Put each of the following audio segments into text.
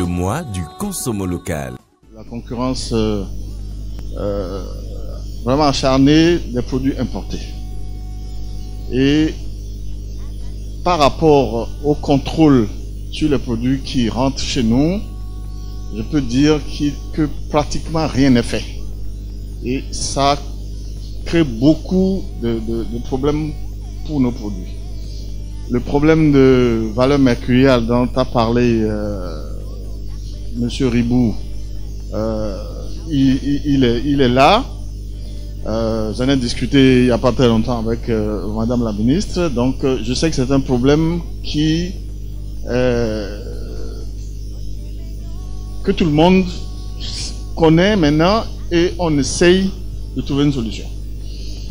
le mois du consommant local. La concurrence vraiment acharnée des produits importés. Et par rapport au contrôle sur les produits qui rentrent chez nous, je peux dire que pratiquement rien n'est fait. Et ça crée beaucoup de problèmes pour nos produits. Le problème de valeur mercuriale dont a parlé Monsieur Ribou, il est là. J'en ai discuté il n'y a pas très longtemps avec Madame la ministre. Donc je sais que c'est un problème que tout le monde connaît maintenant et on essaye de trouver une solution.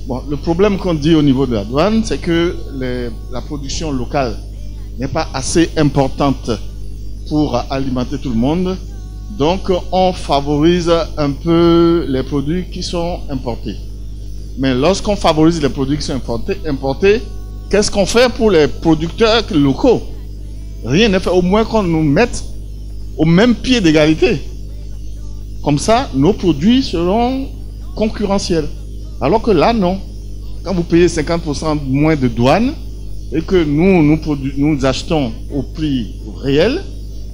Bon, le problème qu'on dit au niveau de la douane, c'est que la production locale n'est pas assez importante pour alimenter tout le monde. Donc, on favorise un peu les produits qui sont importés. Mais lorsqu'on favorise les produits qui sont importés, qu'est-ce qu'on fait pour les producteurs locaux? Rien n'est fait, au moins qu'on nous mette au même pied d'égalité. Comme ça, nos produits seront concurrentiels. Alors que là, non. Quand vous payez 50% moins de douane et que nous achetons au prix réel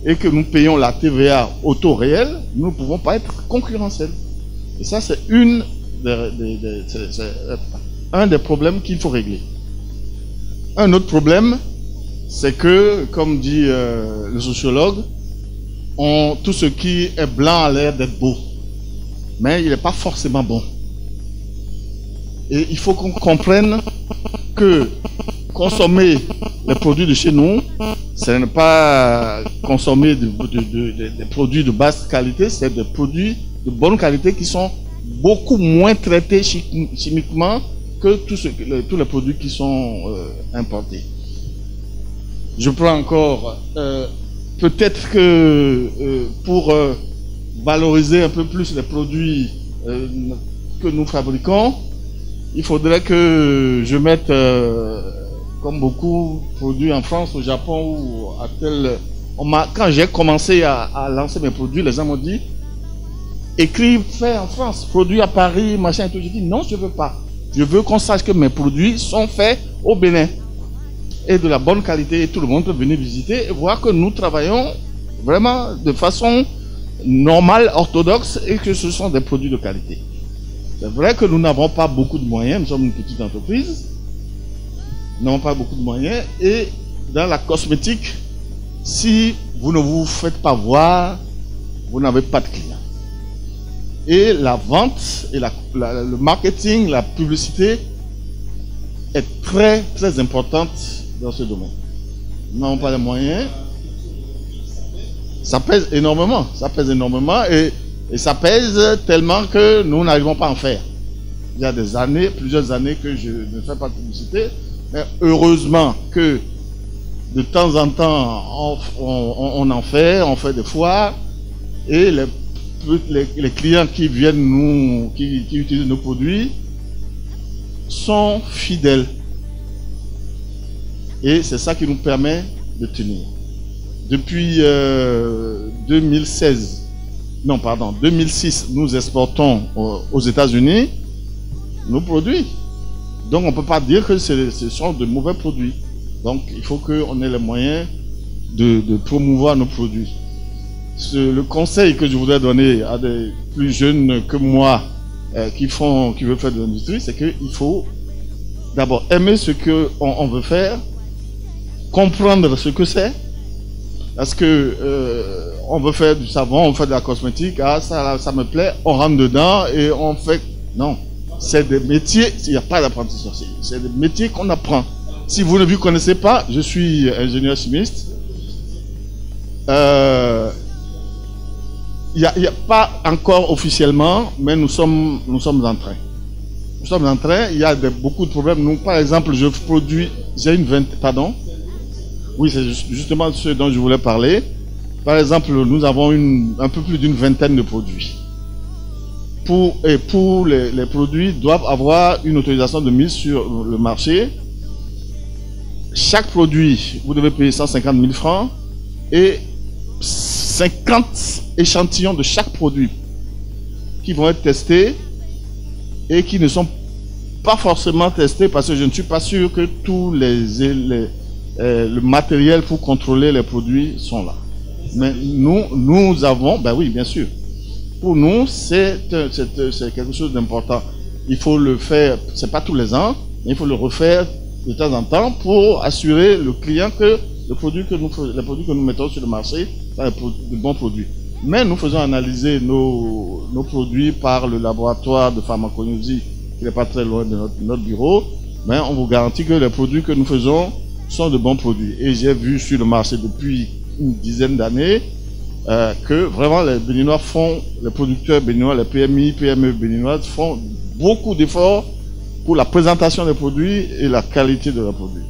et que nous payons la TVA au taux réel, nous ne pouvons pas être concurrentiels. Et ça, c'est un des problèmes qu'il faut régler. Un autre problème, c'est que, comme dit le sociologue, tout ce qui est blanc a l'air d'être beau, mais il n'est pas forcément bon. Et il faut qu'on comprenne que consommer les produits de chez nous, ce n'est pas consommer des produits de basse qualité, c'est des produits de bonne qualité qui sont beaucoup moins traités chimiquement que tous les produits qui sont importés. Je prends encore, peut-être que pour valoriser un peu plus les produits que nous fabriquons, il faudrait que je mette, comme beaucoup produits en France, au Japon ou à tel... Quand j'ai commencé à lancer mes produits, les gens m'ont dit, écrit fait en France, produit à Paris, machin et tout. J'ai dit non, je ne veux pas. Je veux qu'on sache que mes produits sont faits au Bénin et de la bonne qualité et tout le monde peut venir visiter et voir que nous travaillons vraiment de façon normale, orthodoxe et que ce sont des produits de qualité. C'est vrai que nous n'avons pas beaucoup de moyens, nous sommes une petite entreprise, nous n'avons pas beaucoup de moyens et dans la cosmétique, si vous ne vous faites pas voir, vous n'avez pas de clients. Et la vente, et le marketing, la publicité est très très importante dans ce domaine. Nous n'avons pas les moyens. Ça pèse énormément, et ça pèse tellement que nous n'arrivons pas à en faire. Il y a des années, plusieurs années que je ne fais pas de publicité, mais heureusement que de temps en temps on en fait, on fait des foires et les clients qui viennent qui utilisent nos produits sont fidèles. Et c'est ça qui nous permet de tenir. Depuis 2006, nous exportons aux États-Unis nos produits. Donc on ne peut pas dire que ce sont de mauvais produits. Donc il faut qu'on ait les moyens de promouvoir nos produits. Le conseil que je voudrais donner à des plus jeunes que moi qui veulent faire de l'industrie, c'est qu'il faut d'abord aimer ce qu'on veut faire, comprendre ce que c'est, parce que on veut faire du savon, on fait de la cosmétique, ah ça me plaît, on rentre dedans et on fait... Non, c'est des métiers, il n'y a pas d'apprentissage, c'est des métiers qu'on apprend. Si vous ne vous connaissez pas, je suis ingénieur chimiste, il n'y a pas encore officiellement, mais nous sommes en train. Nous sommes en train, il y a beaucoup de problèmes. Nous, par exemple, je produis, j'ai une vingtaine, pardon. Oui, c'est justement ce dont je voulais parler. Par exemple, nous avons un peu plus d'une vingtaine de produits. Pour les produits doivent avoir une autorisation de mise sur le marché. Chaque produit, vous devez payer 150 000 francs et 50 échantillons de chaque produit qui vont être testés et qui ne sont pas forcément testés parce que je ne suis pas sûr que tous le matériel pour contrôler les produits sont là. Mais nous avons, ben oui, bien sûr. Pour nous, c'est quelque chose d'important. Il faut le faire, c'est pas tous les ans, mais il faut le refaire de temps en temps pour assurer le client que les produits que nous mettons sur le marché sont de bons produits. Mais nous faisons analyser nos produits par le laboratoire de pharmacognosie qui n'est pas très loin de notre bureau. Mais on vous garantit que les produits que nous faisons sont de bons produits. Et j'ai vu sur le marché depuis une dizaine d'années que vraiment les Béninois les producteurs béninois, les PMI, PME béninoises font beaucoup d'efforts pour la présentation des produits et la qualité de leurs produits.